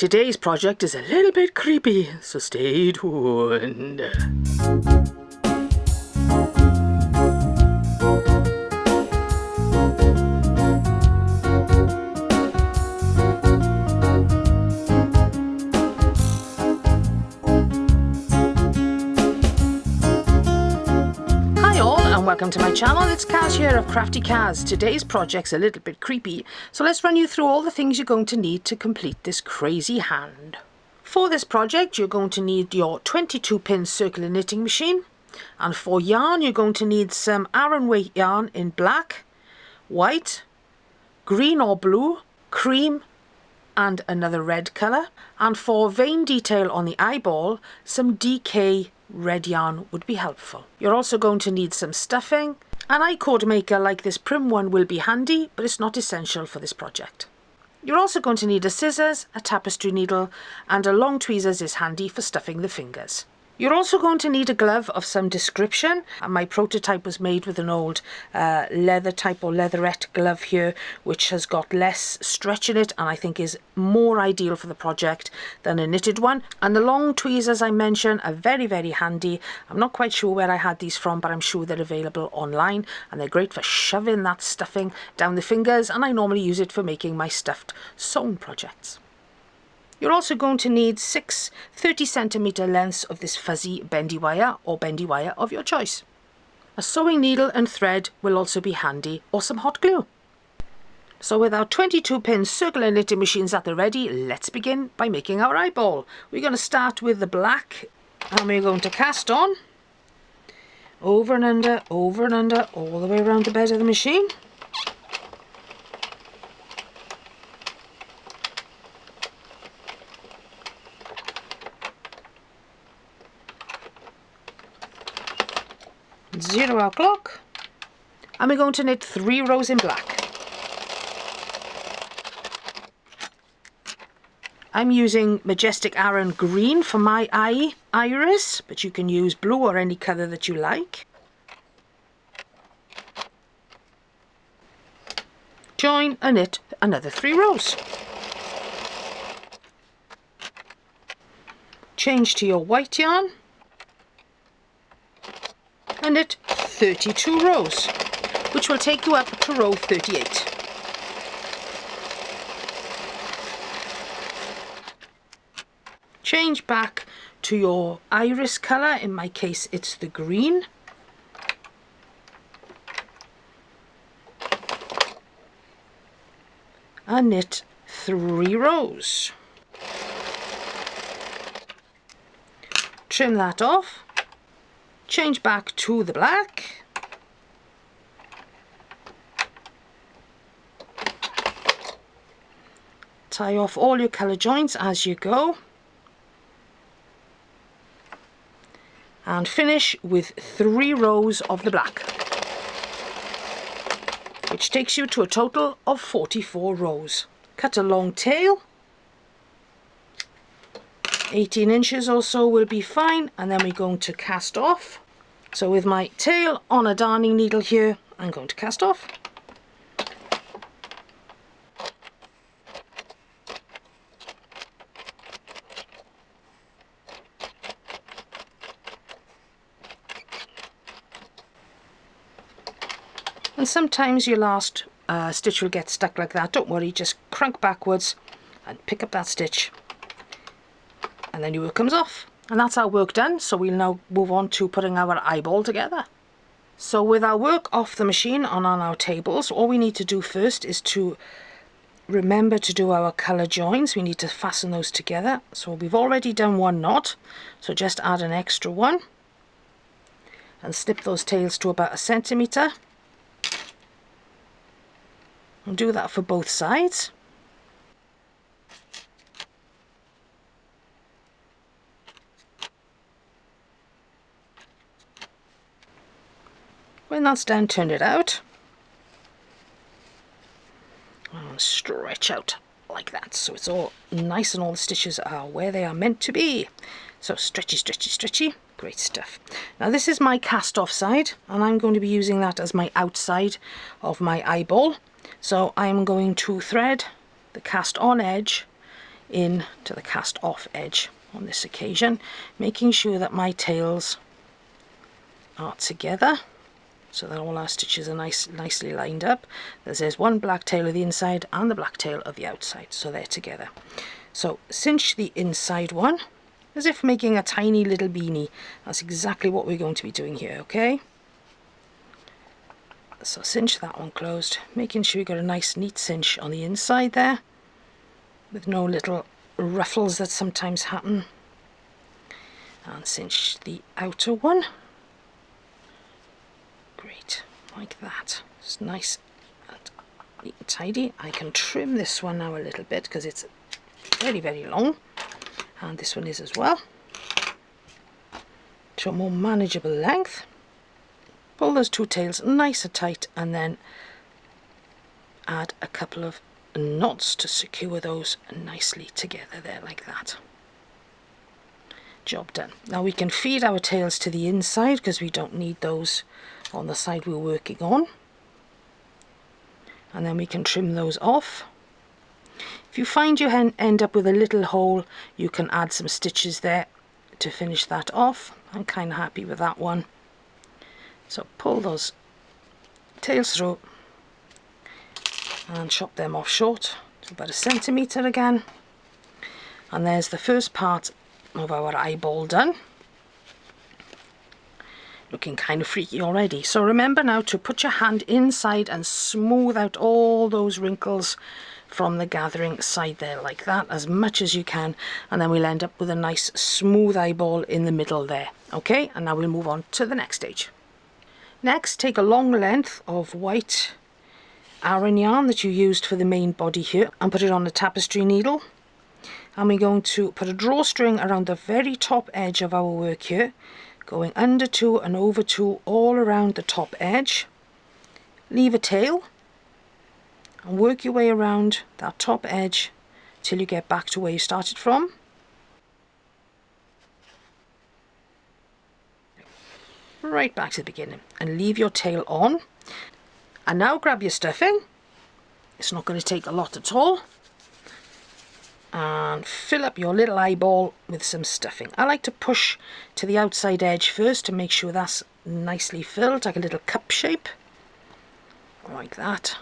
Today's project is a little bit creepy, so stay tuned. Welcome to my channel. It's Kaz here of Crafty Kaz. Today's project's a little bit creepy, so let's run you through all the things you're going to need to complete this crazy hand. For this project you're going to need your 22-pin circular knitting machine, and for yarn you're going to need some Aran weight yarn in black, white, green or blue, cream and another red colour, and for vein detail on the eyeball some DK red yarn would be helpful. You're also going to need some stuffing. An I-cord maker like this prim one will be handy, but it's not essential for this project. You're also going to need a scissors, a tapestry needle, and a long tweezers is handy for stuffing the fingers. You're also going to need a glove of some description, and my prototype was made with an old leather type or leatherette glove here, which has got less stretch in it and I think is more ideal for the project than a knitted one. And the long tweezers I mentioned are very, very handy. I'm not quite sure where I had these from, but I'm sure they're available online, and they're great for shoving that stuffing down the fingers, and I normally use it for making my stuffed sewn projects. You're also going to need 6 30cm lengths of this fuzzy bendy wire or bendy wire of your choice. A sewing needle and thread will also be handy, or some hot glue. So with our 22-pin circular knitting machines at the ready, let's begin by making our eyeball. We're going to start with the black, and we're going to cast on over and under, all the way around the bed of the machine. Zero our clock, and we're going to knit 3 rows in black. I'm using Majestic Aran green for my iris, but you can use blue or any colour that you like. Join and knit another 3 rows. Change to your white yarn and knit 32 rows, which will take you up to row 38. Change back to your iris colour, in my case it's the green. And knit 3 rows. Trim that off. Change back to the black, tie off all your colour joints as you go, and finish with 3 rows of the black, which takes you to a total of 44 rows. Cut a long tail, 18 inches or so will be fine, and then we're going to cast off. So with my tail on a darning needle here, I'm going to cast off. And sometimes your last stitch will get stuck like that. Don't worry, just crank backwards and pick up that stitch, and then your work comes off. And that's our work done, so we'll now move on to putting our eyeball together. So with our work off the machine and on our tables, all we need to do first is to remember to do our colour joins. We need to fasten those together. So we've already done 1 knot, so just add an extra one and snip those tails to about 1 centimetre. And do that for both sides. When that's done, turn it out and stretch out like that, so it's all nice and all the stitches are where they are meant to be. So stretchy, stretchy, stretchy, great stuff. Now this is my cast off side, and I'm going to be using that as my outside of my eyeball. So I'm going to thread the cast on edge in to the cast off edge on this occasion, making sure that my tails are together so that all our stitches are nicely lined up. There's one black tail of the inside and the black tail of the outside, so they're together. So cinch the inside one as if making a tiny little beanie. That's exactly what we're going to be doing here, okay? So cinch that one closed, making sure you got a nice neat cinch on the inside there with no little ruffles that sometimes happen. And cinch the outer one. Great, like that. It's nice and neat and tidy. I can trim this one now a little bit because it's very long, and this one is as well, to a more manageable length. Pull those two tails nice and tight, and then add a couple of knots to secure those nicely together there, like that. Job done. Now we can feed our tails to the inside because we don't need those on the side we're working on, and then we can trim those off. If you find you end up with a little hole, you can add some stitches there to finish that off. I'm kind of happy with that one. So pull those tails through and chop them off short to about 1 centimetre again. And there's the first part of our eyeball done. Looking kind of freaky already. So remember now to put your hand inside and smooth out all those wrinkles from the gathering side there, like that, as much as you can, and then we'll end up with a nice smooth eyeball in the middle there. Okay, and now we'll move on to the next stage. Next, take a long length of white Aran yarn that you used for the main body here and put it on a tapestry needle, and we're going to put a drawstring around the very top edge of our work here, going under two and over two all around the top edge. Leave a tail and work your way around that top edge till you get back to where you started from. Right back to the beginning, and leave your tail on. And now grab your stuffing. It's not going to take a lot at all. And fill up your little eyeball with some stuffing. I like to push to the outside edge first to make sure that's nicely filled, like a little cup shape, like that,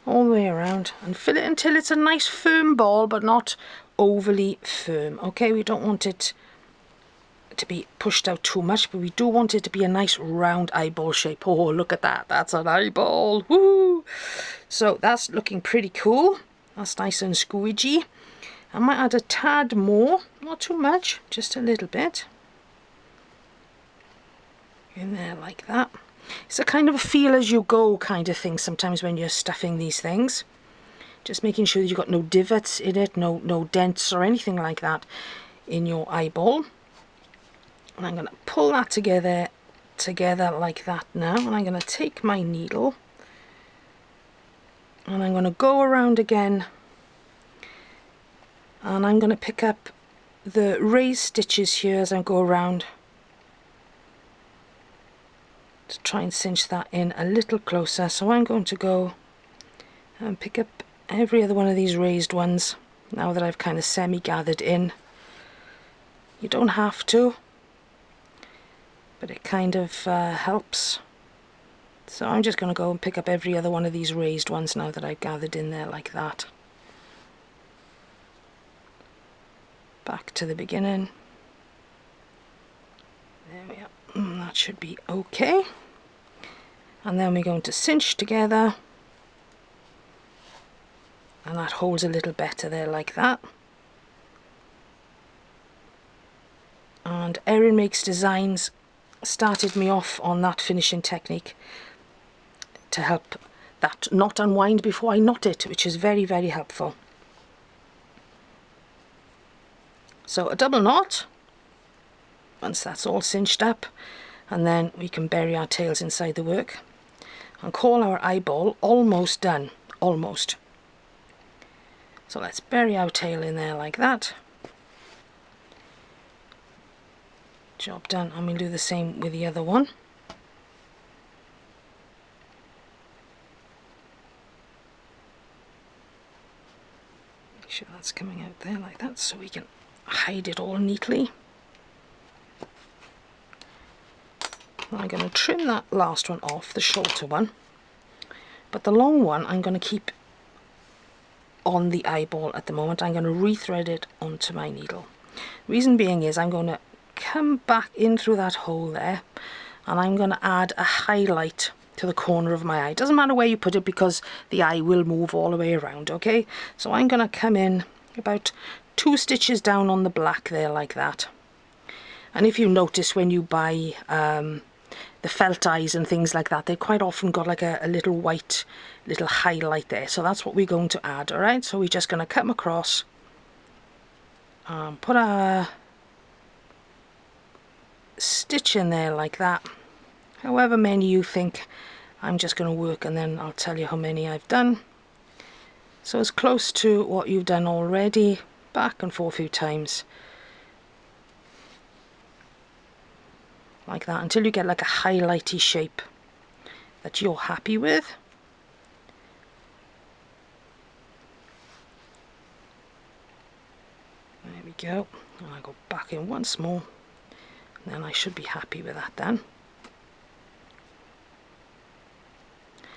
all the way around, and fill it until it's a nice firm ball, but not overly firm. Okay, we don't want it to be pushed out too much, but we do want it to be a nice round eyeball shape. Oh, look at that, that's an eyeball. Woo! So that's looking pretty cool. That's nice and squidgy. I might add a tad more, not too much, just a little bit in there, like that. It's a kind of a feel as you go kind of thing sometimes when you're stuffing these things. Just making sure that you've got no divots in it, no dents or anything like that in your eyeball. And I'm going to pull that together like that now, and I'm going to take my needle and I'm going to go around again, and I'm going to pick up the raised stitches here as I go around to try and cinch that in a little closer. So I'm going to go and pick up every other one of these raised ones now that I've kind of semi-gathered in. You don't have to, but it kind of helps. So I'm just going to go and pick up every other one of these raised ones now that I've gathered in there, like that. Back to the beginning. There we are. That should be okay. And then we're going to cinch together, and that holds a little better there, like that. And Erin Makes Designs started me off on that finishing technique to help that knot unwind before I knot it, which is very helpful. So a double knot once that's all cinched up, and then we can bury our tails inside the work and call our eyeball almost done. Almost. So let's bury our tail in there like that. Job done, and we'll do the same with the other one. sure that's coming out there like that so we can hide it all neatly. I'm going to trim that last one off, the shorter one, but the long one I'm going to keep on the eyeball at the moment. I'm going to rethread it onto my needle. Reason being is I'm going to come back in through that hole there and I'm going to add a highlight to the corner of my eye. It doesn't matter where you put it because the eye will move all the way around, okay? So I'm going to come in about 2 stitches down on the black there like that. And if you notice when you buy the felt eyes and things like that, they quite often got like a little white little highlight there. So that's what we're going to add, alright? So we're just going to cut them across, put a stitch in there like that, however many you think. I'm just going to work and then I'll tell you how many I've done. So as close to what you've done already, back and forth a few times like that until you get like a highlighty shape that you're happy with. There we go. And I go back in once more and then I should be happy with that then.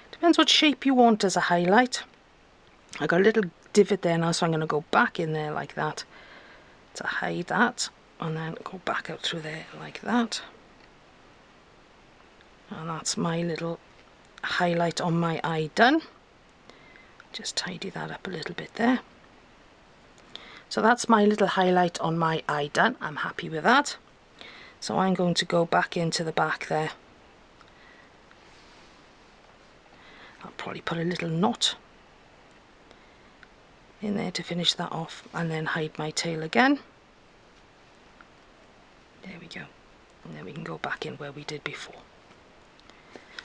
Depends what shape you want as a highlight. I got a little divot there now, so I'm going to go back in there like that to hide that and then go back out through there like that. And that's my little highlight on my eye done. Just tidy that up a little bit there. So that's my little highlight on my eye done. I'm happy with that. So I'm going to go back into the back there. I'll probably put a little knot in there to finish that off and then hide my tail again. There we go. And then we can go back in where we did before.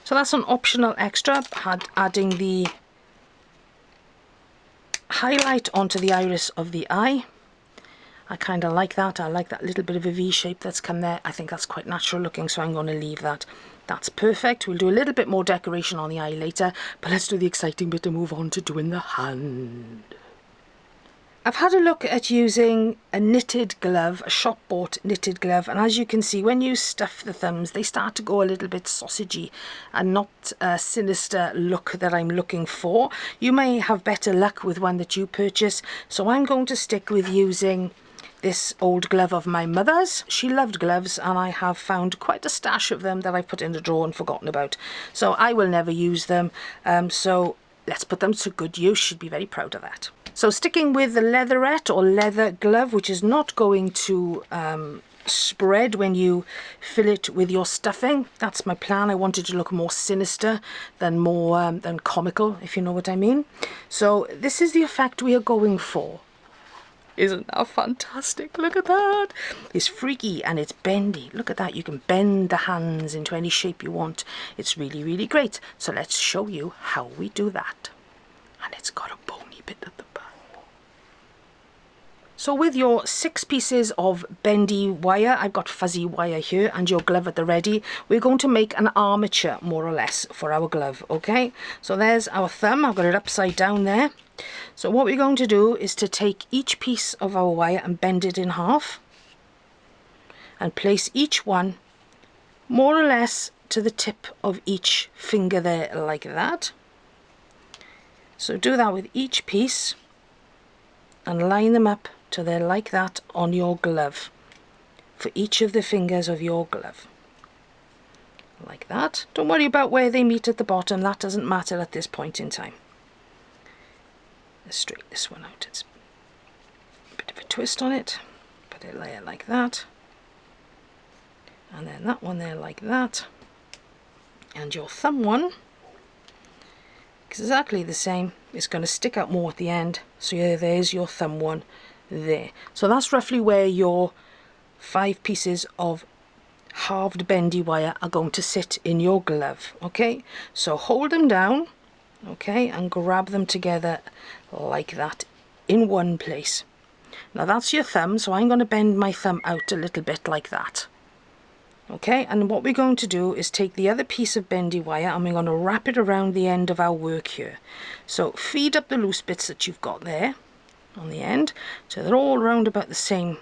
So that's an optional extra, adding the highlight onto the iris of the eye. I kind of like that. I like that little bit of a V shape that's come there. I think that's quite natural looking, so I'm going to leave that. That's perfect. We'll do a little bit more decoration on the eye later, but let's do the exciting bit and move on to doing the hand. I've had a look at using a knitted glove, a shop-bought knitted glove, and as you can see, when you stuff the thumbs, they start to go a little bit sausagey and not a sinister look that I'm looking for. You may have better luck with one that you purchase, so I'm going to stick with using this old glove of my mother's. She loved gloves, and I have found quite a stash of them that I've put in the drawer and forgotten about. So I will never use them, so let's put them to good use. She'd be very proud of that. So sticking with the leatherette or leather glove, which is not going to spread when you fill it with your stuffing. That's my plan. I want it to look more sinister than more than comical, if you know what I mean. So this is the effect we are going for. Isn't that fantastic? Look at that. It's freaky and it's bendy. Look at that. You can bend the hands into any shape you want. It's really, really great. So let's show you how we do that. And it's got a bony bit at the back. So with your 6 pieces of bendy wire, I've got fuzzy wire here, and your glove at the ready, we're going to make an armature, more or less, for our glove, okay? So there's our thumb. I've got it upside down there. So what we're going to do is to take each piece of our wire and bend it in half and place each one more or less to the tip of each finger there, like that. So do that with each piece and line them up to there like that on your glove for each of the fingers of your glove, like that. Don't worry about where they meet at the bottom, that doesn't matter at this point in time. Let's straighten this one out. It's a bit of a twist on it. Put it there like that, and then that one there like that, and your thumb one exactly the same. It's going to stick out more at the end, so yeah, there's your thumb one there. So that's roughly where your 5 pieces of halved bendy wire are going to sit in your glove, okay? So hold them down, okay, and grab them together like that in one place. Now that's your thumb, so I'm going to bend my thumb out a little bit like that. Okay, and what we're going to do is take the other piece of bendy wire and we're going to wrap it around the end of our work here. So feed up the loose bits that you've got there. on the end, so they're all round about the same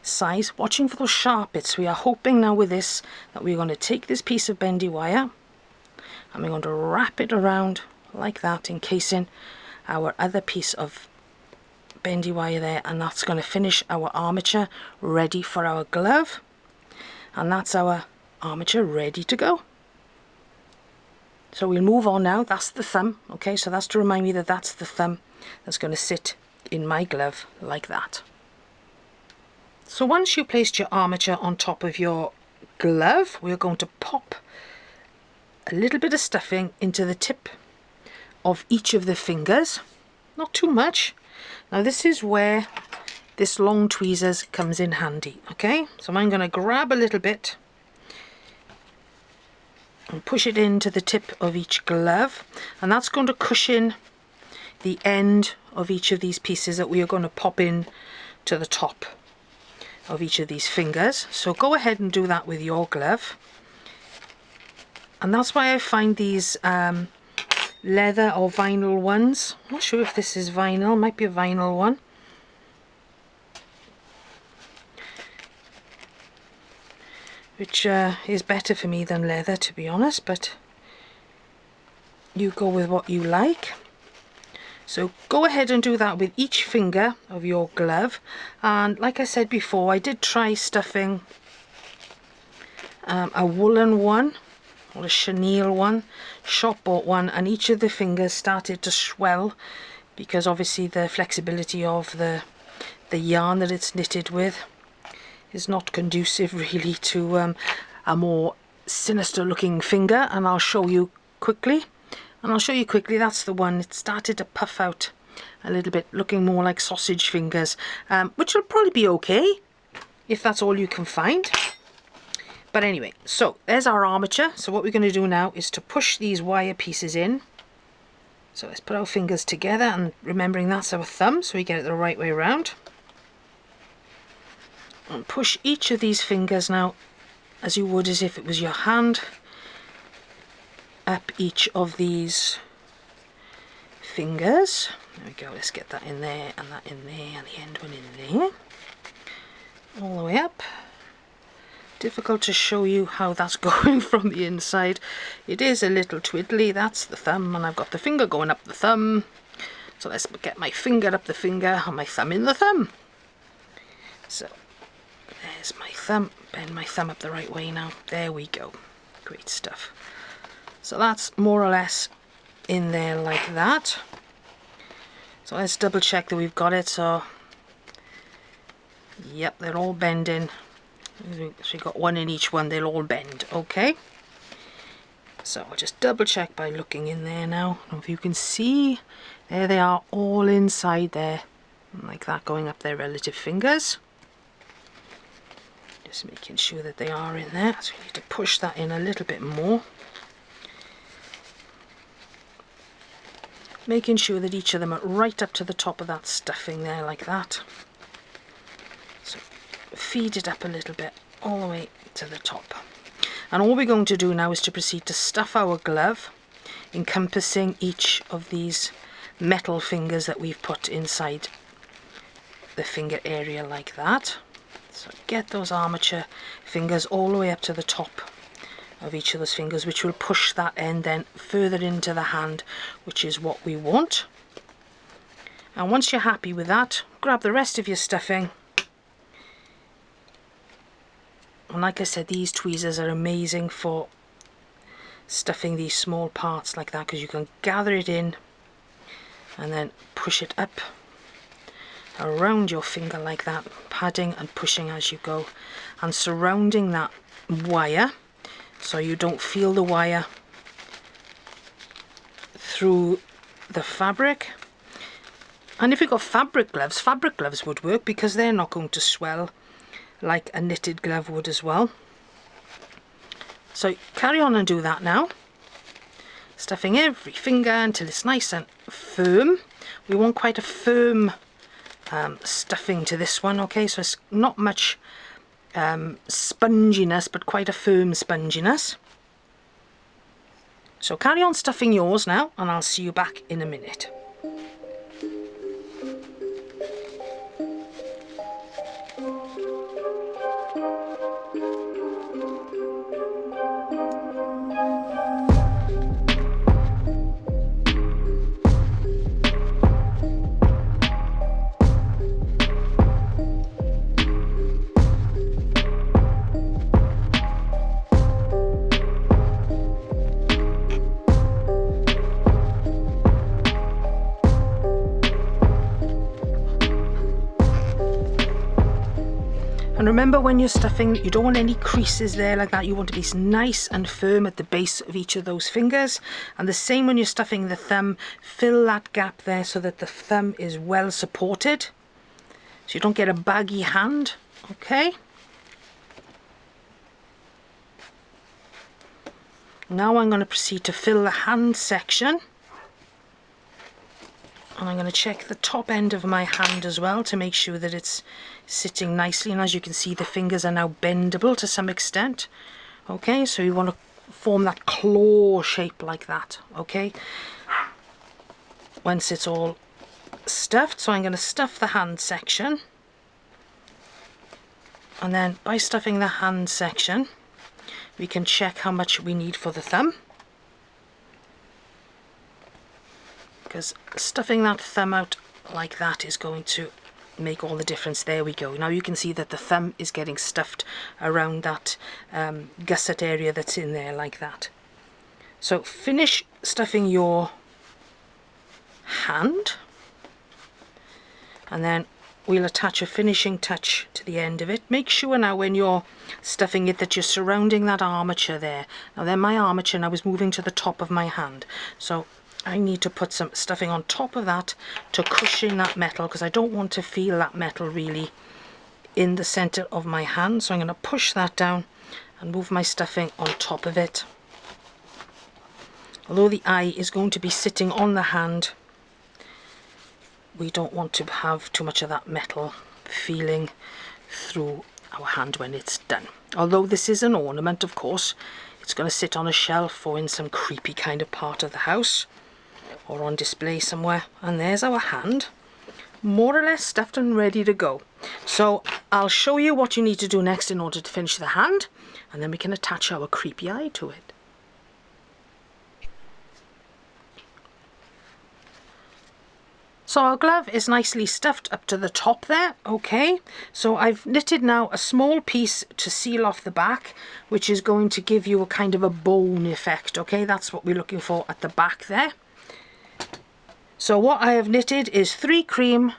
size, watching for those sharp bits. We are hoping now with this that we're going to take this piece of bendy wire and we're going to wrap it around like that, encasing our other piece of bendy wire there, and that's going to finish our armature ready for our glove. And that's our armature ready to go. So we'll move on now. That's the thumb, okay, so that's to remind me that that's the thumb that's going to sit in my glove like that. So once you placed your armature on top of your glove, we're going to pop a little bit of stuffing into the tip of each of the fingers, not too much. Now this is where this long tweezers comes in handy, okay? So I'm going to grab a little bit and push it into the tip of each glove, and that's going to cushion the end of each of these pieces that we are going to pop in to the top of each of these fingers. So go ahead and do that with your glove. And that's why I find these leather or vinyl ones, I'm not sure if this is vinyl, might be a vinyl one, which is better for me than leather, to be honest, but you go with what you like. So go ahead and do that with each finger of your glove. And like I said before, I did try stuffing a woolen one or a chenille one, shop bought one, and each of the fingers started to swell because obviously the flexibility of the yarn that it's knitted with is not conducive really to a more sinister looking finger. And I'll show you quickly. That's the one. It started to puff out a little bit, looking more like sausage fingers, which will probably be okay if that's all you can find. But anyway, so there's our armature. So what we're going to do now is to push these wire pieces in. So let's put our fingers together, and remembering that's our thumb, so we get it the right way around. And push each of these fingers now, as you would as if it was your hand, up each of these fingers. There we go, let's get that in there, and that in there, and the end one in there. All the way up. Difficult to show you how that's going from the inside. It is a little twiddly. That's the thumb, and I've got the finger going up the thumb. So let's get my finger up the finger and my thumb in the thumb. So there's my thumb. Bend my thumb up the right way now. There we go. Great stuff. So that's more or less in there like that. So let's double check that we've got it. So yep, they're all bending. So we've got one in each one, they'll all bend, okay? So I'll just double check by looking in there now. I don't know if you can see, there they are, all inside there, like that, going up their relative fingers. Just making sure that they are in there, so we need to push that in a little bit more. Making sure that each of them are right up to the top of that stuffing there, like that. So feed it up a little bit all the way to the top, and all we're going to do now is to proceed to stuff our glove, encompassing each of these metal fingers that we've put inside the finger area like that. So get those armature fingers all the way up to the top of each of those fingers, which will push that end then further into the hand, which is what we want. And once you're happy with that, grab the rest of your stuffing. And like I said, these tweezers are amazing for stuffing these small parts like that, because you can gather it in and then push it up around your finger like that, padding and pushing as you go, and surrounding that wire so you don't feel the wire through the fabric. And if you've got fabric gloves would work, because they're not going to swell like a knitted glove would as well. So carry on and do that now, stuffing every finger until it's nice and firm. We want quite a firm stuffing to this one, okay, so it's not much sponginess, but quite a firm sponginess. So carry on stuffing yours now, and I'll see you back in a minute. And remember, when you're stuffing, you don't want any creases there like that. You want to be nice and firm at the base of each of those fingers. And the same when you're stuffing the thumb, fill that gap there so that the thumb is well supported, so you don't get a baggy hand, okay? Now I'm going to proceed to fill the hand section. And I'm going to check the top end of my hand as well to make sure that it's sitting nicely. And as you can see, the fingers are now bendable to some extent. Okay, so you want to form that claw shape like that, okay? Once it's all stuffed, so I'm going to stuff the hand section. And then by stuffing the hand section, we can check how much we need for the thumb. Because stuffing that thumb out like that is going to make all the difference. There we go. Now you can see that the thumb is getting stuffed around that gusset area that's in there like that. So finish stuffing your hand, and then we'll attach a finishing touch to the end of it. Make sure now when you're stuffing it that you're surrounding that armature there. Now then, my armature now is moving to the top of my hand, so I need to put some stuffing on top of that to cushion that metal, because I don't want to feel that metal really in the center of my hand. So I'm going to push that down and move my stuffing on top of it. Although the eye is going to be sitting on the hand, we don't want to have too much of that metal feeling through our hand when it's done. Although this is an ornament, of course, it's going to sit on a shelf or in some creepy kind of part of the house, or on display somewhere. And there's our hand, more or less stuffed and ready to go. So I'll show you what you need to do next in order to finish the hand, and then we can attach our creepy eye to it. So our glove is nicely stuffed up to the top there, okay? So I've knitted now a small piece to seal off the back, which is going to give you a kind of a bone effect, okay? That's what we're looking for at the back there. So what I have knitted is 3 cream,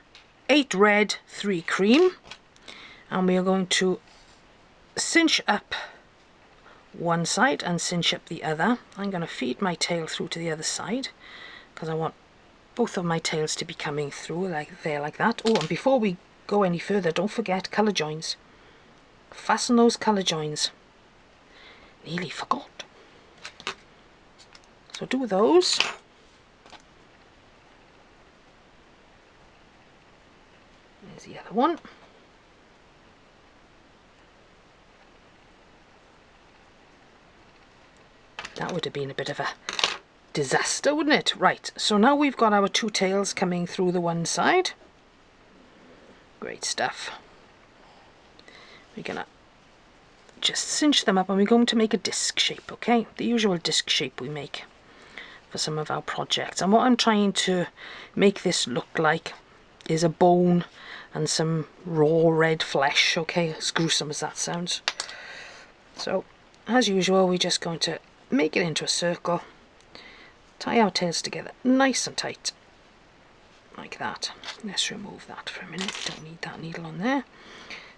8 red, 3 cream, and we are going to cinch up one side and cinch up the other. I'm going to feed my tail through to the other side because I want both of my tails to be coming through like that. Oh, and before we go any further, don't forget colour joins. Fasten those colour joins. Nearly forgot. So do those. There's the other one. That would have been a bit of a disaster, wouldn't it? Right, so now we've got our 2 tails coming through the one side. Great stuff. We're gonna just cinch them up, and we're going to make a disc shape, okay? The usual disc shape we make for some of our projects. And what I'm trying to make this look like is a bone and some raw red flesh, okay? As gruesome as that sounds. So as usual, we're just going to make it into a circle, tie our tails together nice and tight like that. Let's remove that for a minute, don't need that needle on there.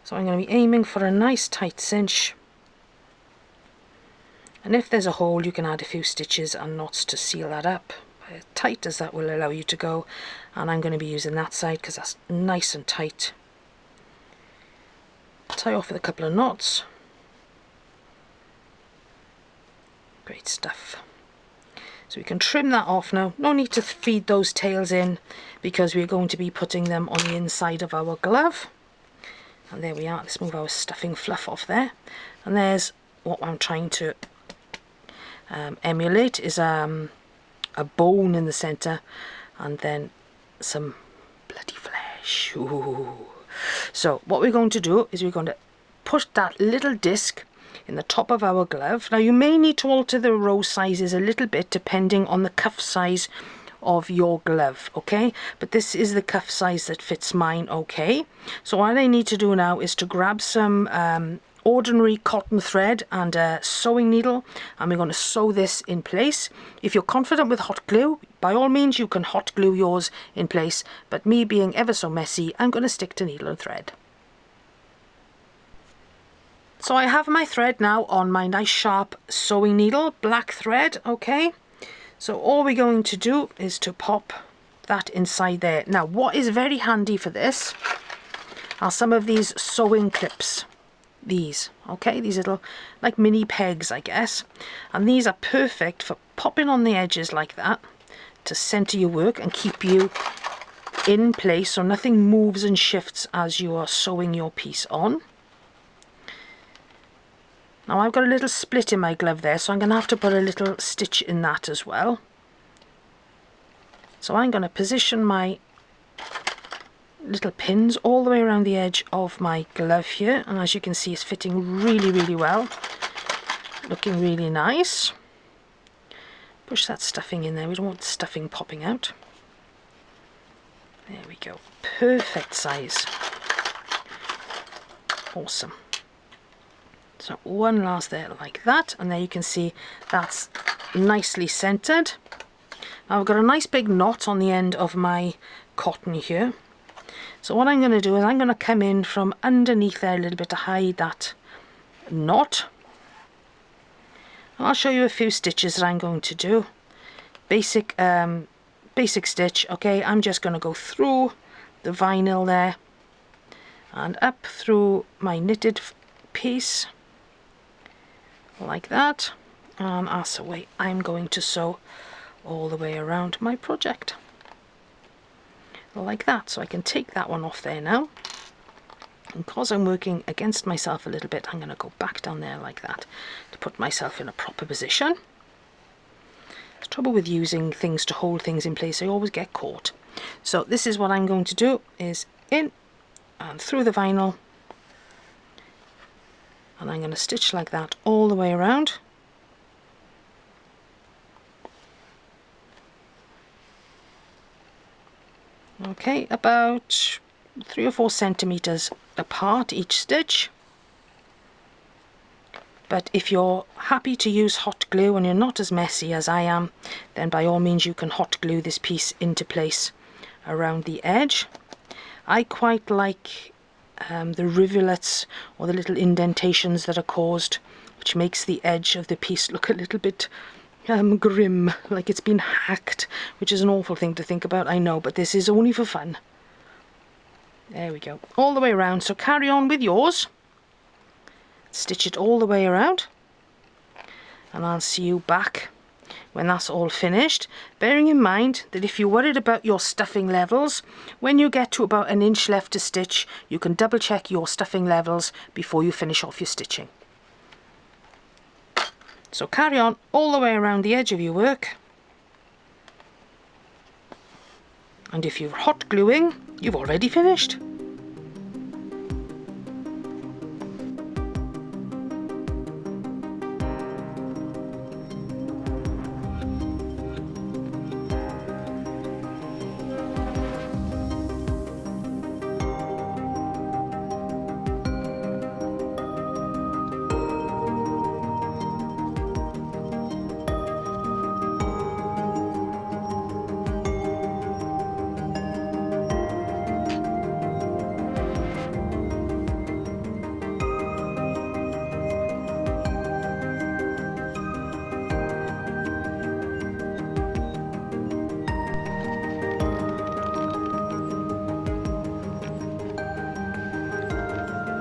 So I'm going to be aiming for a nice tight cinch, and if there's a hole you can add a few stitches and knots to seal that up, as tight as that will allow you to go. And I'm going to be using that side because that's nice and tight. Tie off with a couple of knots. Great stuff. So we can trim that off now. No need to feed those tails in because we're going to be putting them on the inside of our glove. And there we are. Let's move our stuffing fluff off there. And there's what I'm trying to emulate is a bone in the centre, and then some bloody flesh. Ooh. So what we're going to do is we're going to put that little disc in the top of our glove. Now you may need to alter the row sizes a little bit depending on the cuff size of your glove, okay? But this is the cuff size that fits mine, okay? So what I need to do now is to grab some ordinary cotton thread and a sewing needle, and we're going to sew this in place. If you're confident with hot glue, by all means you can hot glue yours in place, but me being ever so messy, I'm going to stick to needle and thread. So I have my thread now on my nice sharp sewing needle, black thread, okay? So all we're going to do is to pop that inside there. Now what is very handy for this are some of these sewing clips. These, okay, these little like mini pegs, I guess. And these are perfect for popping on the edges like that to center your work and keep you in place so nothing moves and shifts as you are sewing your piece on. Now I've got a little split in my glove there, so I'm going to have to put a little stitch in that as well. So I'm going to position my little pins all the way around the edge of my glove here, and as you can see it's fitting really, really well, looking really nice. Push that stuffing in there, we don't want the stuffing popping out. There we go, perfect size. Awesome. So one last there like that, and there you can see that's nicely centered. Now I've got a nice big knot on the end of my cotton here. So what I'm going to do is I'm going to come in from underneath there a little bit to hide that knot. I'll show you a few stitches that I'm going to do. Basic stitch, okay, I'm just going to go through the vinyl there and up through my knitted piece like that, and that's the way I'm going to sew all the way around my project like that. So I can take that one off there now, and because I'm working against myself a little bit, I'm going to go back down there like that to put myself in a proper position. The trouble with using things to hold things in place, they always get caught. So this is what I'm going to do, is in and through the vinyl, and I'm going to stitch like that all the way around. Okay, about 3 or 4 centimeters apart each stitch. But if you're happy to use hot glue and you're not as messy as I am, then by all means you can hot glue this piece into place around the edge. I quite like the rivulets or the little indentations that are caused, which makes the edge of the piece look a little bit grim, like it's been hacked, which is an awful thing to think about, I know, but this is only for fun. There we go, all the way around. So carry on with yours, stitch it all the way around, and I'll see you back when that's all finished, bearing in mind that if you're worried about your stuffing levels, when you get to about an inch left to stitch, you can double check your stuffing levels before you finish off your stitching. So carry on all the way around the edge of your work, and if you're hot gluing, you've already finished.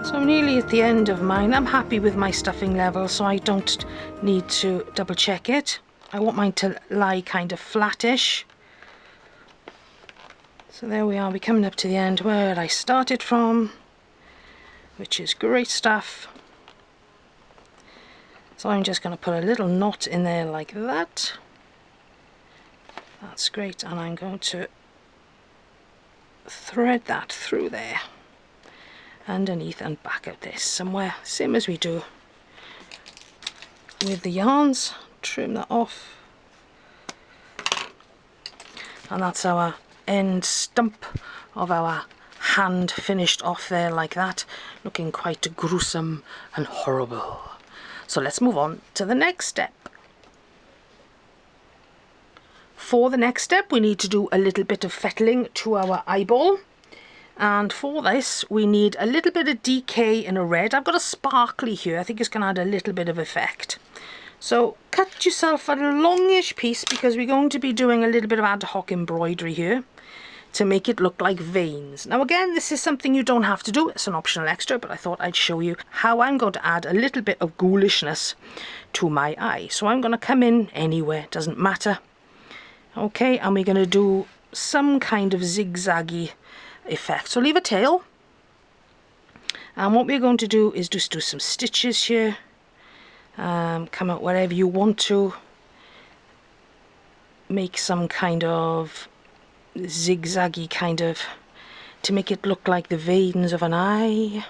So I'm nearly at the end of mine. I'm happy with my stuffing level, so I don't need to double check it. I want mine to lie kind of flattish. So there we are, we're coming up to the end where I started from, which is great stuff. So I'm just going to put a little knot in there like that. That's great, and I'm going to thread that through there, underneath and back out this somewhere, same as we do with the yarns. Trim that off, and that's our end stump of our hand finished off there like that, looking quite gruesome and horrible. So let's move on to the next step. For the next step we need to do a little bit of fettling to our eyeball. And for this, we need a little bit of decay in a red. I've got a sparkly here. I think it's going to add a little bit of effect. So cut yourself a longish piece, because we're going to be doing a little bit of ad hoc embroidery here to make it look like veins. Now again, this is something you don't have to do. It's an optional extra, but I thought I'd show you how I'm going to add a little bit of ghoulishness to my eye. So I'm going to come in anywhere, doesn't matter. Okay, and we're going to do some kind of zigzaggy effect. So leave a tail. And what we're going to do is just do some stitches here. Come out wherever you want to. Make some kind of zigzaggy kind of, to make it look like the veins of an eye.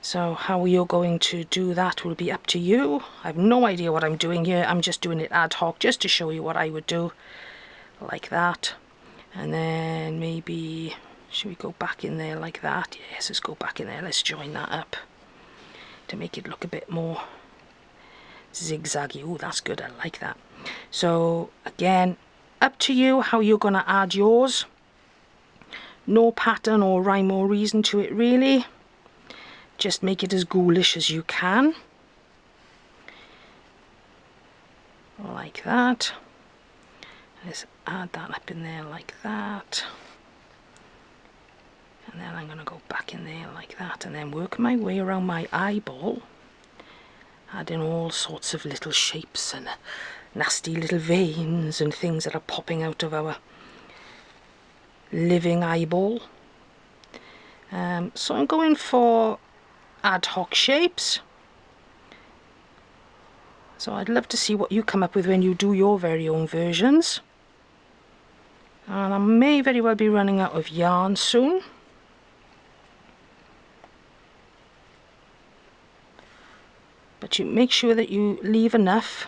So how you're going to do that will be up to you. I have no idea what I'm doing here. I'm just doing it ad hoc just to show you what I would do, like that. And then maybe, should we go back in there like that? Yes, let's go back in there. Let's join that up to make it look a bit more zigzaggy. Oh, that's good. I like that. So again, up to you how you're going to add yours. No pattern or rhyme or reason to it really. Just make it as ghoulish as you can. Like that. Let's add that up in there like that. And then I'm going to go back in there like that, and then work my way around my eyeball, adding all sorts of little shapes and nasty little veins and things that are popping out of our living eyeball. So I'm going for ad hoc shapes. So I'd love to see what you come up with when you do your very own versions. And I may very well be running out of yarn soon. But you make sure that you leave enough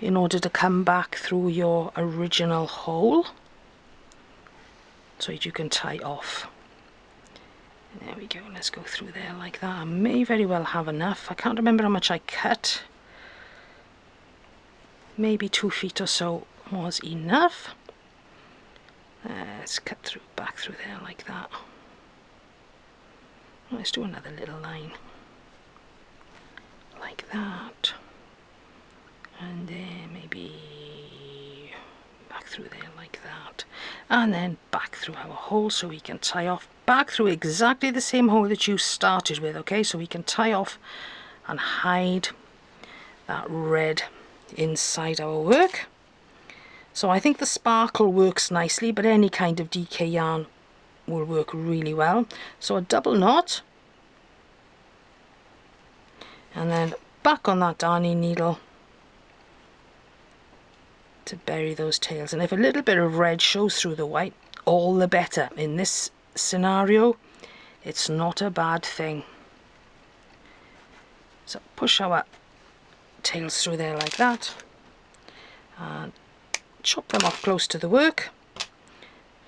in order to come back through your original hole, so that you can tie off. There we go, let's go through there like that. I may very well have enough. I can't remember how much I cut. Maybe 2 feet or so was enough. Let's cut through, back through there like that. Let's do another little line like that, and then maybe back through there like that, and then back through our hole so we can tie off, back through exactly the same hole that you started with. Okay, so we can tie off and hide that red inside our work. So I think the sparkle works nicely, but any kind of DK yarn will work really well. So a double knot, and then back on that darning needle to bury those tails. And if a little bit of red shows through the white, all the better. In this scenario, it's not a bad thing. So push our tails through there like that, and chop them off close to the work.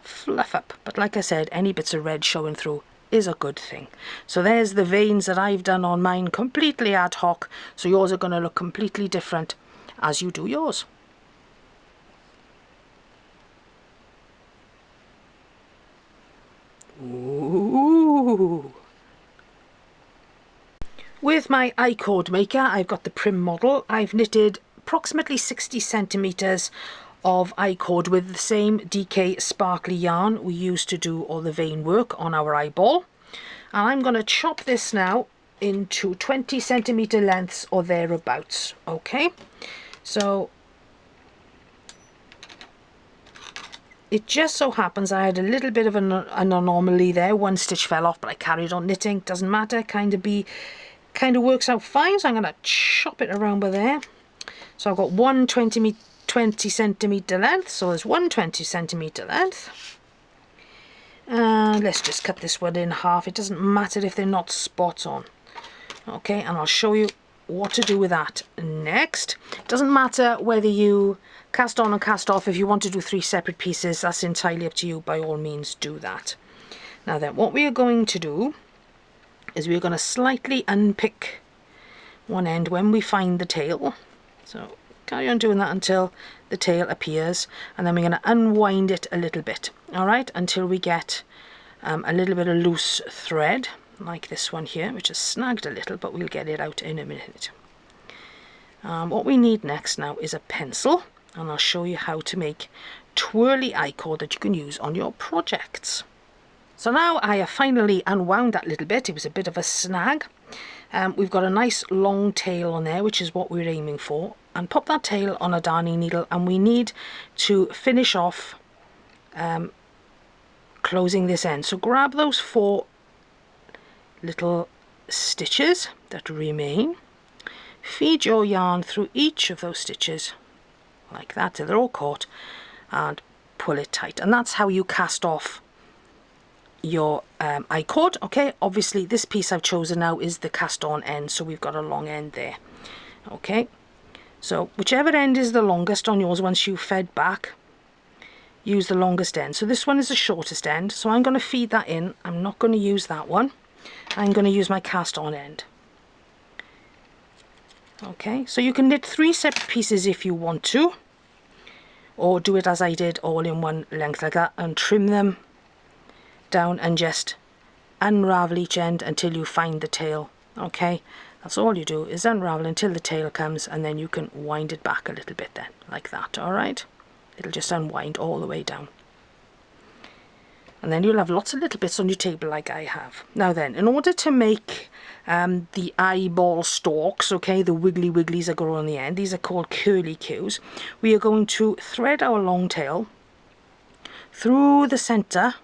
Fluff up, but like I said, any bits of red showing through is a good thing. So there's the veins that I've done on mine, completely ad hoc, so yours are going to look completely different as you do yours. Ooh. With my I-cord maker, I've got the Prim model. I've knitted approximately 60 centimeters of I-cord with the same DK sparkly yarn we used to do all the vein work on our eyeball. And I'm going to chop this now into 20 centimeter lengths or thereabouts. Okay, so it just so happens I had a little bit of an anomaly there. One stitch fell off, but I carried on knitting. Doesn't matter, kind of works out fine. So I'm going to chop it around by there. So I've got 20 centimeter length, so there's 20 centimeter length. And let's just cut this one in half. It doesn't matter if they're not spot on. Okay, and I'll show you what to do with that next. It doesn't matter whether you cast on and cast off. If you want to do 3 separate pieces, that's entirely up to you. By all means, do that. Now then, what we are going to do is we're going to slightly unpick one end when we find the tail. So Carry on doing that until the tail appears, and then we're going to unwind it a little bit, all right, until we get a little bit of loose thread like this one here, which is snagged a little, but we'll get it out in a minute. What we need next now is a pencil, and I'll show you how to make twirly I-cord that you can use on your projects. So now I have finally unwound that little bit. It was a bit of a snag. We've got a nice long tail on there, which is what we're aiming for, and pop that tail on a darning needle, and we need to finish off closing this end. So grab those 4 little stitches that remain, feed your yarn through each of those stitches like that till they're all caught, and pull it tight. And that's how you cast off your I-cord. Okay, obviously this piece I've chosen now is the cast on end, so we've got a long end there. Okay, so whichever end is the longest on yours, once you've fed back, use the longest end. So this one is the shortest end, so I'm going to feed that in. I'm not going to use that one. I'm going to use my cast on end. Okay, so you can knit 3 separate pieces if you want to, or do it as I did, all in one length like that, and trim them down and just unravel each end until you find the tail. Okay, that's all you do, is unravel until the tail comes, and then you can wind it back a little bit then, like that. All right, it'll just unwind all the way down, and then you'll have lots of little bits on your table like I have. Now then, in order to make the eyeball stalks, okay, the wiggly wigglies that go on the end, these are called curly cues, we are going to thread our long tail through the center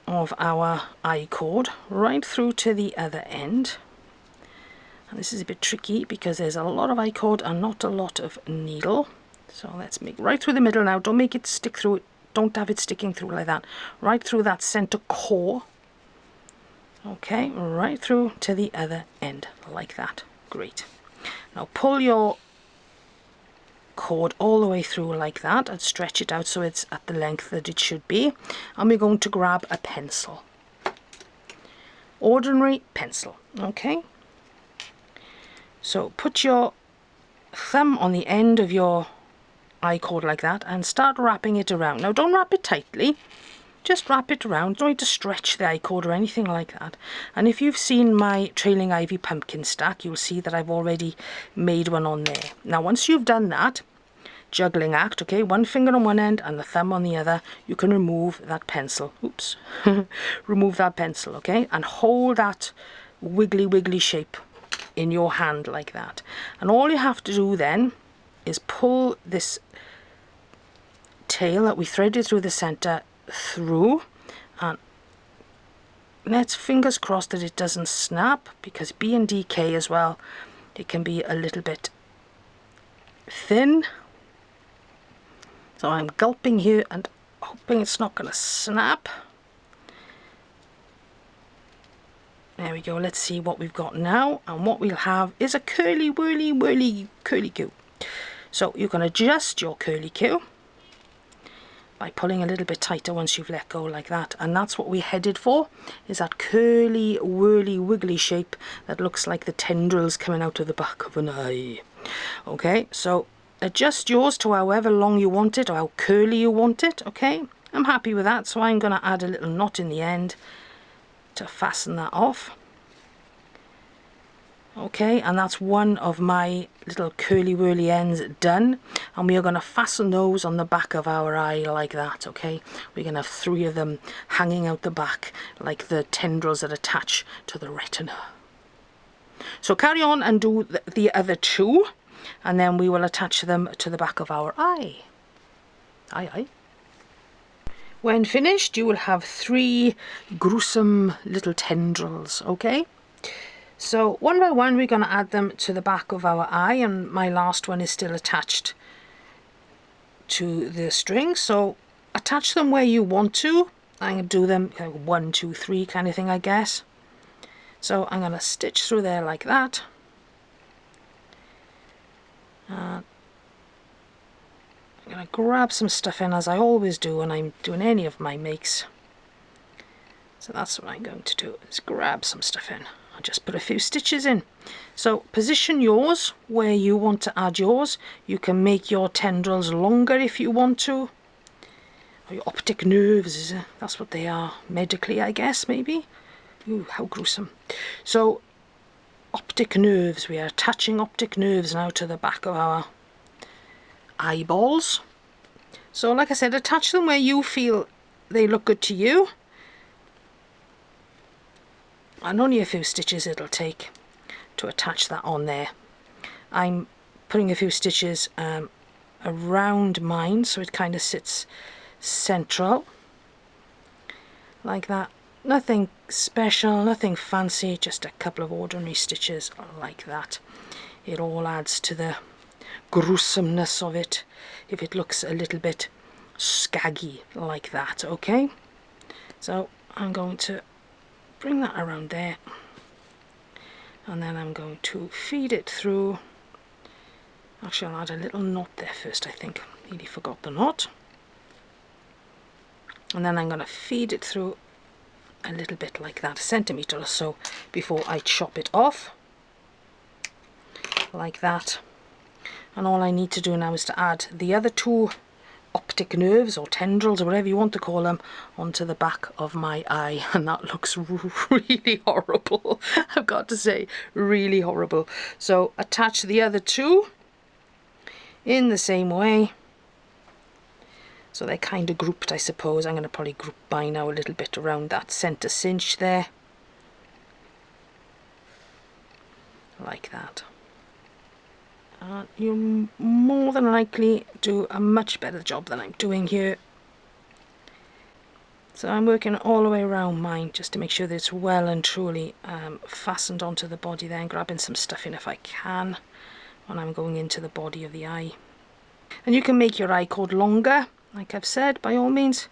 of our I-cord right through to the other end. And this is a bit tricky because there's a lot of I-cord and not a lot of needle. So let's make right through the middle now. Don't make it stick through it. Don't have it sticking through like that. Right through that center core. Okay, right through to the other end like that. Great. Now pull your cord all the way through like that and stretch it out so it's at the length that it should be, and we're going to grab a pencil, ordinary pencil. Okay, so put your thumb on the end of your I-cord like that and start wrapping it around. Now don't wrap it tightly, just wrap it around. Don't need to stretch the I-cord or anything like that. And if you've seen my trailing ivy pumpkin stack, you'll see that I've already made one on there. Now once you've done that juggling act, okay, one finger on one end and the thumb on the other, you can remove that pencil. Oops. Remove that pencil, okay, and hold that wiggly shape in your hand like that. And all you have to do then is pull this tail that we threaded through the center through, and let's fingers crossed that it doesn't snap, because B and DK as well, it can be a little bit thin. So I'm gulping here and hoping it's not going to snap. There we go. Let's see what we've got now, and what we'll have is a curly whirly curly cue. So you can adjust your curly cue by pulling a little bit tighter once you've let go like that, and that's what we're headed for, is that curly whirly wiggly shape that looks like the tendrils coming out of the back of an eye. Okay, so adjust yours to however long you want it or how curly you want it. Okay, I'm happy with that, so I'm going to add a little knot in the end to fasten that off. Okay, and that's one of my little curly whirly ends done, and we are going to fasten those on the back of our eye like that. Okay, we're going to have 3 of them hanging out the back like the tendrils that attach to the retina. So carry on and do the other 2, and then we will attach them to the back of our eye. Aye. When finished, you will have 3 gruesome little tendrils. Okay, so one by one we're going to add them to the back of our eye, and my last one is still attached to the string, so attach them where you want to. I'm going to do them 1, 2, 3 kind of thing, I guess. So I'm going to stitch through there like that. I'm going to grab some stuff in, as I always do when I'm doing any of my makes. So that's what I'm going to do, is grab some stuff in. I'll just put a few stitches in. So position yours where you want to add yours. You can make your tendrils longer if you want to. Or your optic nerves, that's what they are medically, I guess, maybe. Ooh, how gruesome. So optic nerves, we are attaching optic nerves now to the back of our eyeballs. So like I said, attach them where you feel they look good to you. And only a few stitches it'll take to attach that on there. I'm putting a few stitches around mine so it kind of sits central like that. Nothing special, nothing fancy, just a couple of ordinary stitches like that. It all adds to the gruesomeness of it if it looks a little bit scaggy like that. Okay, so I'm going to bring that around there, and then I'm going to feed it through. Actually, I'll add a little knot there first, I think. Nearly forgot the knot. And then I'm going to feed it through a little bit like that, a centimetre or so, before I chop it off. Like that. And all I need to do now is to add the other two optic nerves or tendrils or whatever you want to call them onto the back of my eye, and that looks really horrible. I've got to say, really horrible. So attach the other two in the same way, so they're kind of grouped, I suppose. I'm going to probably group by now a little bit around that centre cinch there, like that. You'll more than likely do a much better job than I'm doing here. So I'm working all the way around mine just to make sure that it's well and truly fastened onto the body there, and grabbing some stuff in if I can when I'm going into the body of the eye. And you can make your eye cord longer, like I've said, by all means.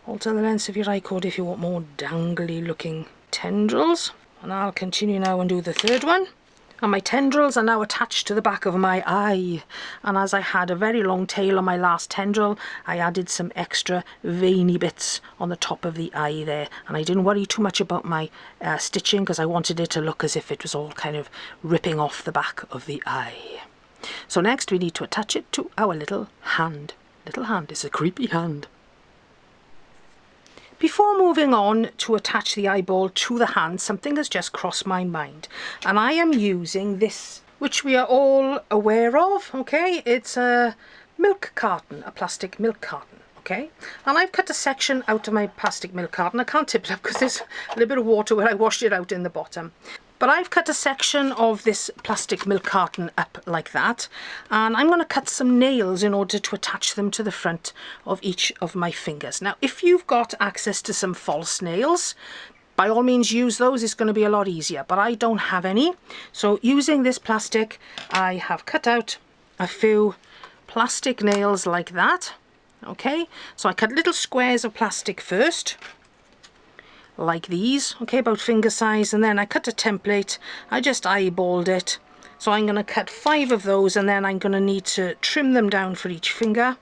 Alter the length of your eye cord if you want more dangly looking tendrils. And I'll continue now and do the third one. And my tendrils are now attached to the back of my eye, and as I had a very long tail on my last tendril, I added some extra veiny bits on the top of the eye there, and I didn't worry too much about my stitching because I wanted it to look as if it was all kind of ripping off the back of the eye. So next we need to attach it to our little hand. Little hand is a creepy hand. Before moving on to attach the eyeball to the hand, something has just crossed my mind, and I am using this, which we are all aware of, okay? It's a milk carton, a plastic milk carton, okay? And I've cut a section out of my plastic milk carton. I can't tip it up because there's a little bit of water where I washed it out in the bottom. But I've cut a section of this plastic milk carton up like that, and I'm going to cut some nails in order to attach them to the front of each of my fingers. Now, if you've got access to some false nails, by all means use those. It's going to be a lot easier, but I don't have any. So using this plastic, I have cut out a few plastic nails like that. Okay, so I cut little squares of plastic first, like these, okay, about finger size, and then I cut a template. I just eyeballed it, so I'm going to cut 5 of those, and then I'm going to need to trim them down for each finger.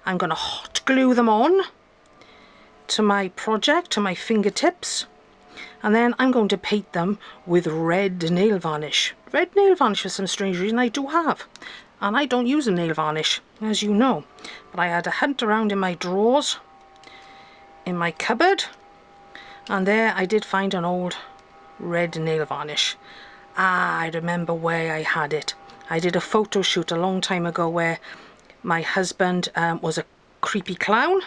I'm going to hot glue them on to my project, to my fingertips, and then I'm going to paint them with red nail varnish. Red nail varnish, for some strange reason, I do have, and I don't use a nail varnish, as you know, but I had a hunt around in my drawers in my cupboard, and there I did find an old red nail varnish. I remember where I had it. I did a photo shoot a long time ago where my husband was a creepy clown,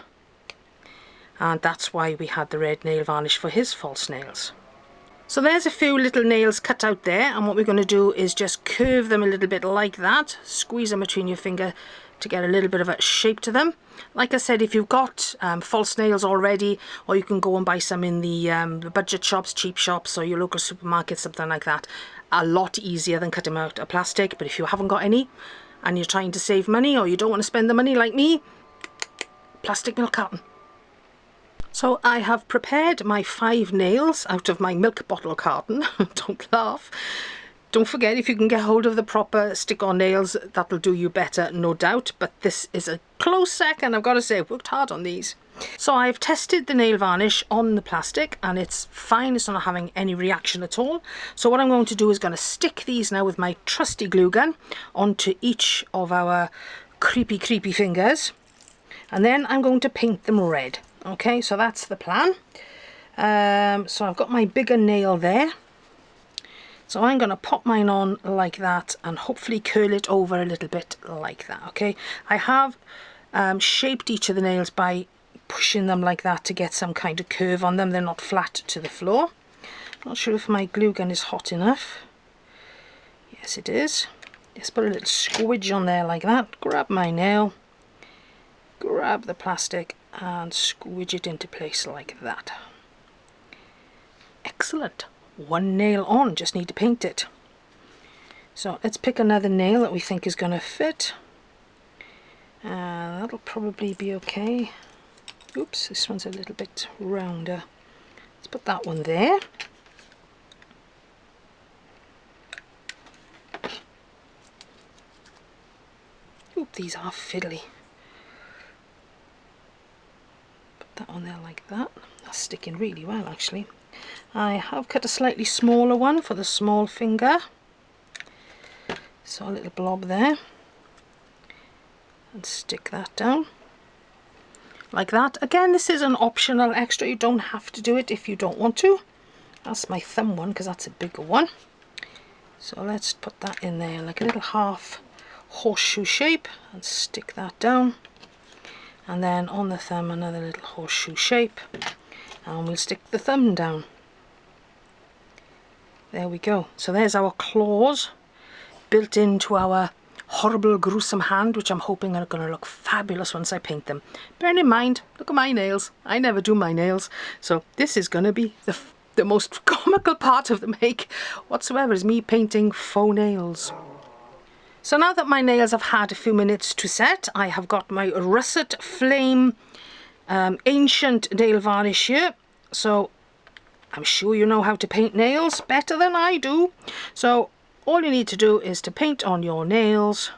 and that's why we had the red nail varnish for his false nails. So there's a few little nails cut out there, and what we're going to do is just curve them a little bit like that. Squeeze them between your finger to get a little bit of a shape to them. Like I said, if you've got false nails already, or you can go and buy some in the budget shops, cheap shops, or your local supermarket, something like that. A lot easier than cutting out a plastic. But if you haven't got any and you're trying to save money, or you don't want to spend the money like me, plastic milk carton. So I have prepared my 5 nails out of my milk bottle carton. Don't laugh. Don't forget, if you can get hold of the proper stick-on nails, that'll do you better, no doubt. But this is a close second, I've got to say. I've worked hard on these. So I've tested the nail varnish on the plastic and it's fine. It's not having any reaction at all. So what I'm going to do is going to stick these now with my trusty glue gun onto each of our creepy fingers. And then I'm going to paint them red. Okay, so that's the plan. So I've got my bigger nail there. So I'm going to pop mine on like that and hopefully curl it over a little bit like that, okay? I have shaped each of the nails by pushing them like that to get some kind of curve on them. They're not flat to the floor. Not sure if my glue gun is hot enough. Yes, it is. Just put a little squidge on there like that. Grab my nail, grab the plastic and squidge it into place like that. Excellent. One nail on, just need to paint it. So let's pick another nail that we think is going to fit. That'll probably be okay. Oops, this one's a little bit rounder. Let's put that one there. Oop, these are fiddly. Put that one there like that. That's sticking really well actually. I have cut a slightly smaller one for the small finger. So a little blob there. And stick that down. Like that. Again, this is an optional extra. You don't have to do it if you don't want to. That's my thumb one because that's a bigger one. So let's put that in there like a little half horseshoe shape and stick that down. And then on the thumb another little horseshoe shape. And we'll stick the thumb down. There we go. So there's our claws built into our horrible gruesome hand, which I'm hoping are going to look fabulous once I paint them. Bearing in mind, look at my nails. I never do my nails. So this is going to be the most comical part of the make whatsoever, is me painting faux nails. So now that my nails have had a few minutes to set, I have got my Russet Flame ancient nail varnish here. So I'm sure you know how to paint nails better than I do. So all you need to do is to paint on your nails.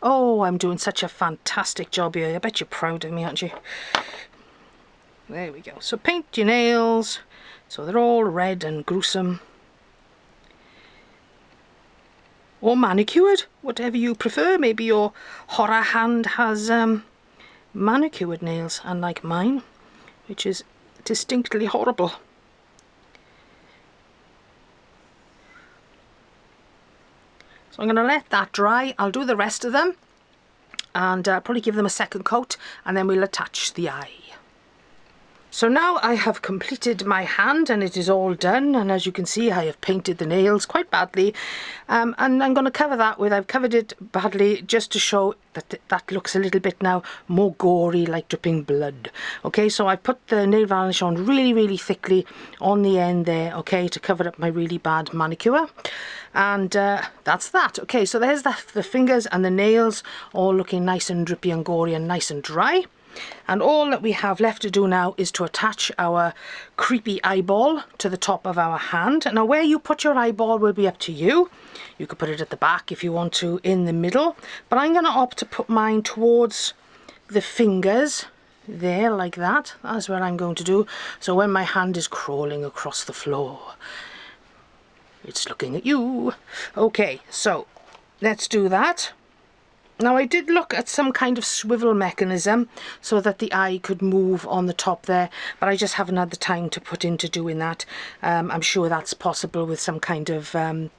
Oh, I'm doing such a fantastic job here. I bet you're proud of me, aren't you? There we go. So paint your nails so they're all red and gruesome. Or manicured, whatever you prefer. Maybe your horror hand has manicured nails, unlike mine, which is distinctly horrible. So I'm going to let that dry. I'll do the rest of them and probably give them a second coat and then we'll attach the eye. So now I have completed my hand and it is all done, and as you can see I have painted the nails quite badly, and I'm going to cover that with, I've covered it badly just to show that that looks a little bit now more gory, like dripping blood. Okay, so I put the nail varnish on really thickly on the end there, okay, to cover up my really bad manicure. And that's that. Okay, so there's the fingers and the nails all looking nice and drippy and gory and nice and dry. And all that we have left to do now is to attach our creepy eyeball to the top of our hand. Now where you put your eyeball will be up to you. You could put it at the back if you want to, in the middle. But I'm going to opt to put mine towards the fingers there, like that. That's what I'm going to do. So when my hand is crawling across the floor, it's looking at you. Okay, so let's do that. Now I did look at some kind of swivel mechanism so that the eye could move on the top there, but I just haven't had the time to put into doing that. I'm sure that's possible with some kind of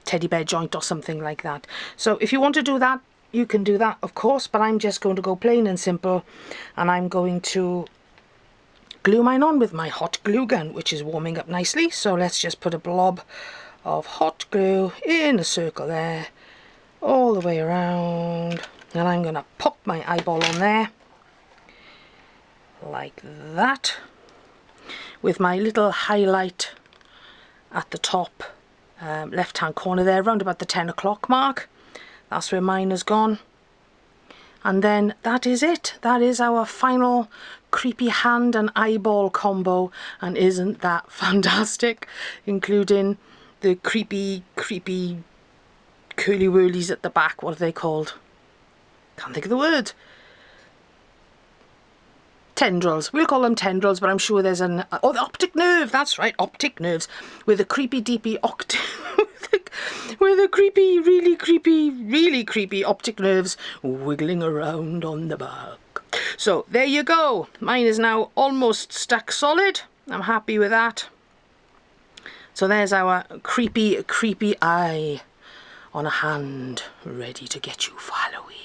teddy bear joint or something like that. So if you want to do that, you can do that, of course, but I'm just going to go plain and simple, and I'm going to glue mine on with my hot glue gun, which is warming up nicely. So let's just put a blob of hot glue in a circle there, all the way around. And I'm going to pop my eyeball on there, like that, with my little highlight at the top left hand corner there, around about the 10 o'clock mark. That's where mine has gone. And then that is it. That is our final creepy hand and eyeball combo. And isn't that fantastic? Including the creepy curly whirlies at the back. What are they called? Can't think of the word. Tendrils. We'll call them tendrils, but I'm sure there's an... oh, the optic nerve. That's right, optic nerves. With a creepy, deepy with a creepy, really creepy optic nerves wiggling around on the back. So, there you go. Mine is now almost stuck solid. I'm happy with that. So there's our creepy eye on a hand, ready to get you for Halloween.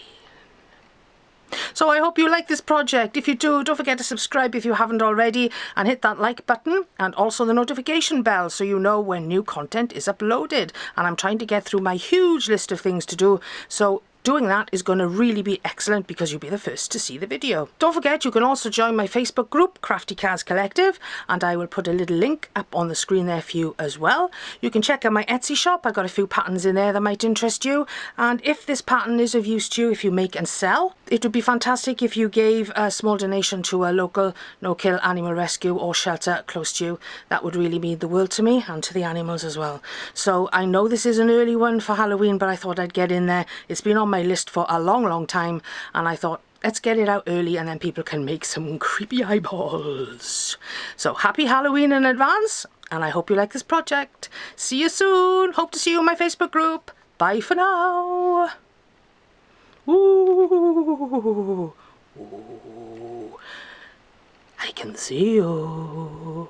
So I hope you like this project. If you do, don't forget to subscribe if you haven't already, and hit that like button and also the notification bell so you know when new content is uploaded. And I'm trying to get through my huge list of things to do, so doing that is going to really be excellent because you'll be the first to see the video. Don't forget, you can also join my Facebook group, Crafty Cars Collective, and I will put a little link up on the screen there for you as well. You can check out my Etsy shop. I've got a few patterns in there that might interest you, and if this pattern is of use to you, if you make and sell, it would be fantastic if you gave a small donation to a local no-kill animal rescue or shelter close to you. That would really mean the world to me and to the animals as well. So I know this is an early one for Halloween, but I thought I'd get in there. It's been on my list for a long time, and I thought, let's get it out early and then people can make some creepy eyeballs. So happy Halloween in advance, and I hope you like this project. See you soon. Hope to see you in my Facebook group. Bye for now. Ooh. Ooh. I can see you.